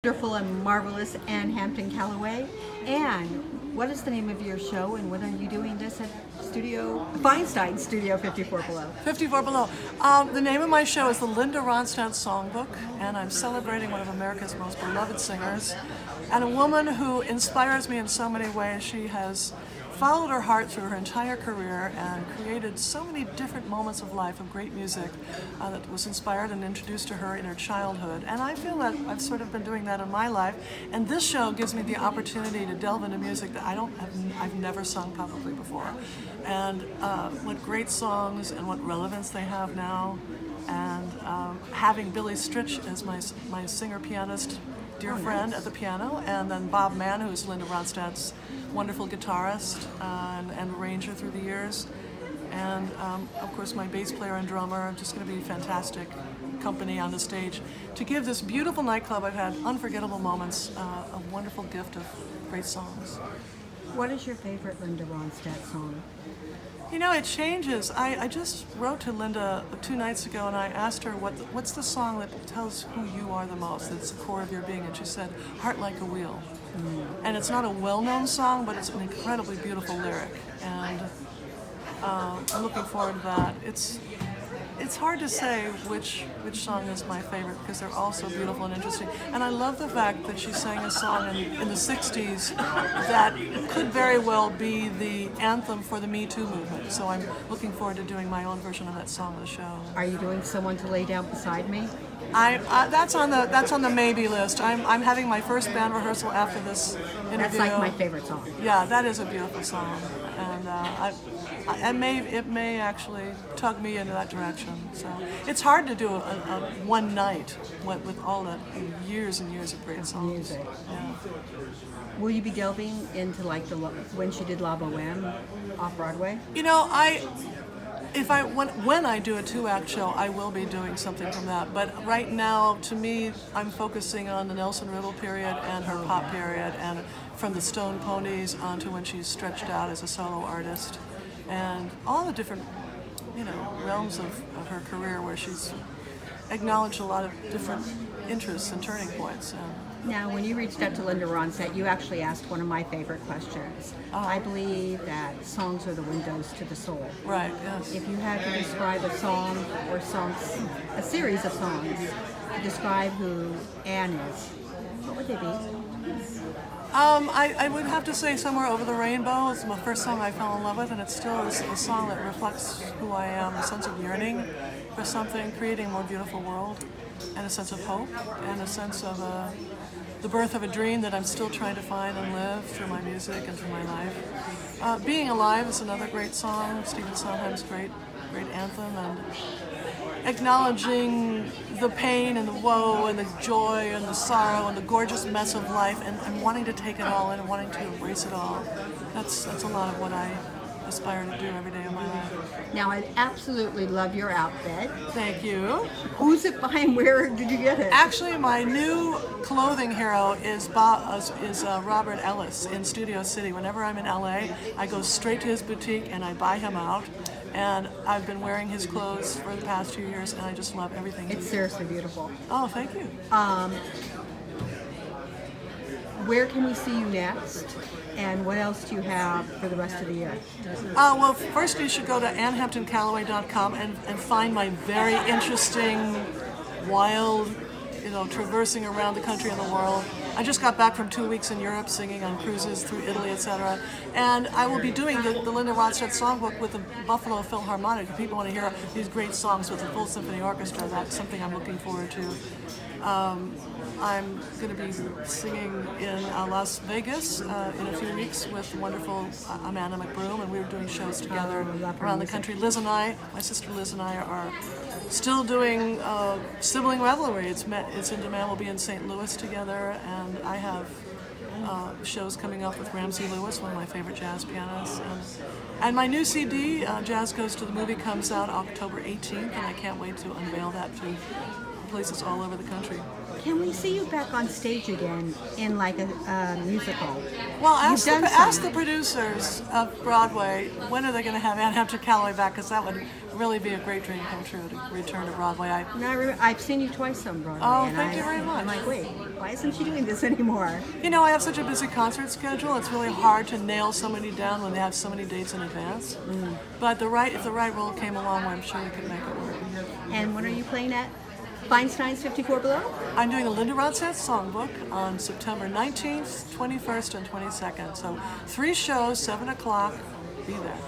Wonderful and marvelous Anne Hampton Callaway. Anne, what is the name of your show and when are you doing this at Feinstein Studio 54 Below? 54 Below. The name of my show is the Linda Ronstadt Songbook, and I'm celebrating one of America's most beloved singers and a woman who inspires me in so many ways. She has followed her heart through her entire career and created so many different moments of life of great music that was inspired and introduced to her in her childhood. And I feel that I've sort of been doing that in my life. And this show gives me the opportunity to delve into music that I've never sung publicly before. And what great songs and what relevance they have now. And having Billy Stritch as my singer-pianist dear friend at the piano, and then Bob Mann, who's Linda Ronstadt's wonderful guitarist and arranger through the years, and of course my bass player and drummer. Just going to be fantastic company on the stage to give this beautiful nightclub. I've had unforgettable moments, a wonderful gift of great songs. What is your favorite Linda Ronstadt song? You know, it changes. I just wrote to Linda 2 nights ago and I asked her what's the song that tells who you are the most, that's the core of your being, and she said, Heart Like a Wheel. And it's not a well-known song, but it's an incredibly beautiful lyric, and I'm looking forward to that. It's hard to say which song is my favorite because they're all so beautiful and interesting. And I love the fact that she sang a song in the 60s that could very well be the anthem for the Me Too movement. So I'm looking forward to doing my own version of that song on the show. Are you doing Someone to Lay Down Beside Me? That's on the maybe list. I'm having my first band rehearsal after this interview. That's like my favorite song. Yeah, that is a beautiful song, and it may actually tug me into that direction. So it's hard to do a one night with all the years and years of great songs. Music. Yeah. Will you be delving into like when she did La Boheme off Broadway? You know, when I do a 2-act show, I will be doing something from that. But right now, to me, I'm focusing on the Nelson Riddle period and her pop period, and from the Stone Ponies on to when she's stretched out as a solo artist, and all the different, realms of her career where she's acknowledged a lot of different interests and turning points. Now, when you reached out to Linda Ronstadt, you actually asked one of my favorite questions. I believe that songs are the windows to the soul. Right, yes. If you had to describe a song or a series of songs to describe who Anne is, what would they be? I would have to say Somewhere Over the Rainbow is the first song I fell in love with, and it still is a song that reflects who I am, a sense of yearning for something, creating a more beautiful world, and a sense of hope, and a sense of the birth of a dream that I'm still trying to find and live through my music and through my life. Being Alive is another great song, Stephen Sondheim's great anthem, and acknowledging the pain and the woe and the joy and the sorrow and the gorgeous mess of life, and wanting to take it all in and wanting to embrace it all. That's a lot of what I aspire to do every day of my life. Now, I absolutely love your outfit. Thank you. Who's it by and where did you get it? Actually, my new clothing hero is Robert Ellis in Studio City. Whenever I'm in LA, I go straight to his boutique and I buy him out. And I've been wearing his clothes for the past 2 years, and I just love everything. It's seriously beautiful. Oh, thank you. Where can we see you next? And what else do you have for the rest of the year? Well, first you should go to AnneHamptonCallaway.com and find my very interesting, wild, traversing around the country and the world. I just got back from 2 weeks in Europe singing on cruises through Italy, etc. And I will be doing the Linda Ronstadt Songbook with the Buffalo Philharmonic. If people want to hear these great songs with a full symphony orchestra, that's something I'm looking forward to. I'm going to be singing in Las Vegas in a few weeks with the wonderful Amanda McBroom, and we're doing shows together around the country. My sister Liz and I are still doing Sibling Revelry. It's in demand. We'll be in St. Louis together, and I have shows coming up with Ramsey Lewis, one of my favorite jazz pianists. And my new CD, Jazz Goes to the Movie, comes out October 18th, and I can't wait to unveil that to places all over the country. Can we see you back on stage again in like a musical? Well, You've done ask the some. producers of Broadway, when are they going to have Hampton Callaway back? Because that would really be a great dream come true to return to Broadway. I've seen you twice on Broadway. Oh, and thank you very much. I'm like, wait, why isn't she doing this anymore? You know, I have such a busy concert schedule. It's really hard to nail somebody down when they have so many dates in advance. But if the right role came along, I'm sure we could make it work. And when are you playing at Feinstein's 54 Below? I'm doing the Linda Ronstadt Songbook on September 19th, 21st, and 22nd. So 3 shows, 7 o'clock. Be there.